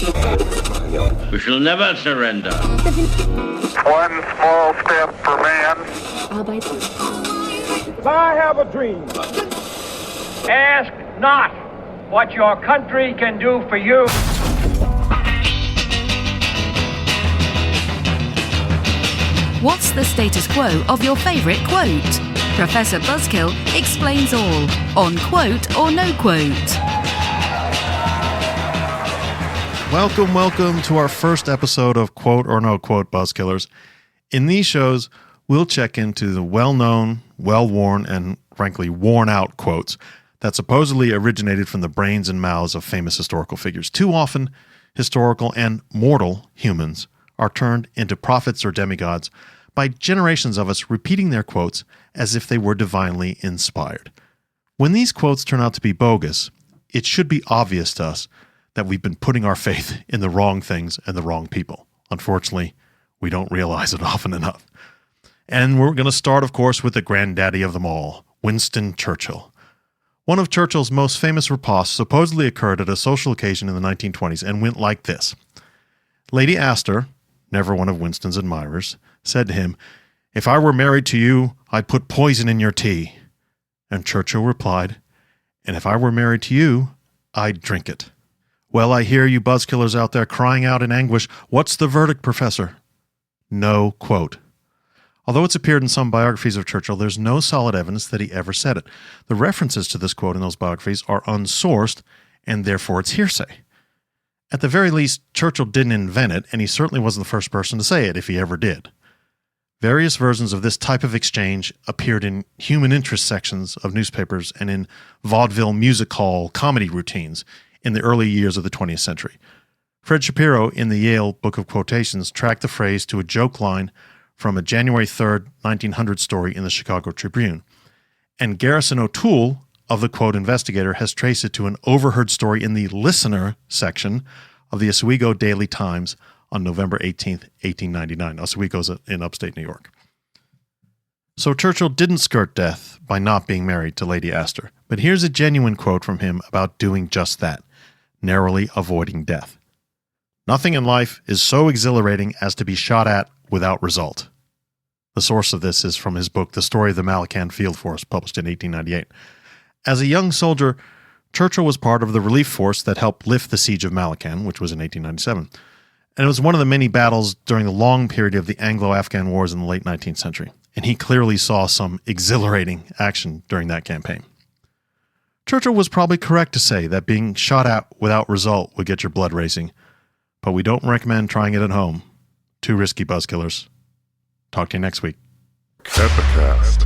We shall never surrender. One small step for man. I have a dream. Ask not what your country can do for you. What's the status quo of your favorite quote? Professor Buzzkill explains all on Quote or No Quote. Welcome to our first episode of Quote or No Quote Buzzkillers. In these shows, we'll check into the well-known, well-worn, and frankly worn-out quotes that supposedly originated from the brains and mouths of famous historical figures. Too often, historical and mortal humans are turned into prophets or demigods by generations of us repeating their quotes as if they were divinely inspired. When these quotes turn out to be bogus, it should be obvious to us that we've been putting our faith in the wrong things and the wrong people. Unfortunately, we don't realize it often enough. And we're going to start, of course, with the granddaddy of them all, Winston Churchill. One of Churchill's most famous riposts supposedly occurred at a social occasion in the 1920s and went like this. Lady Astor, never one of Winston's admirers, said to him, "If I were married to you, I'd put poison in your tea." And Churchill replied, "And if I were married to you, I'd drink it." Well, I hear you buzzkillers out there crying out in anguish, "What's the verdict, Professor?" No quote. Although it's appeared in some biographies of Churchill, there's no solid evidence that he ever said it. The references to this quote in those biographies are unsourced, and therefore it's hearsay. At the very least, Churchill didn't invent it, and he certainly wasn't the first person to say it, if he ever did. Various versions of this type of exchange appeared in human interest sections of newspapers and in vaudeville music hall comedy routines in the early years of the 20th century. Fred Shapiro in the Yale Book of Quotations tracked the phrase to a joke line from a January 3rd, 1900 story in the Chicago Tribune. And Garrison O'Toole of the Quote Investigator has traced it to an overheard story in the Listener section of the Oswego Daily Times on November 18th, 1899. Oswego's in upstate New York. So Churchill didn't skirt death by not being married to Lady Astor, but here's a genuine quote from him about doing just that, narrowly avoiding death. "Nothing in life is so exhilarating as to be shot at without result." The source of this is from his book, The Story of the Malacan Field Force, published in 1898. As a young soldier, Churchill was part of the relief force that helped lift the siege of Malacan, which was in 1897. And it was one of the many battles during the long period of the Anglo-Afghan wars in the late 19th century. And he clearly saw some exhilarating action during that campaign. Churchill was probably correct to say that being shot at without result would get your blood racing, but we don't recommend trying it at home. Too risky, buzzkillers. Talk to you next week. Epicast.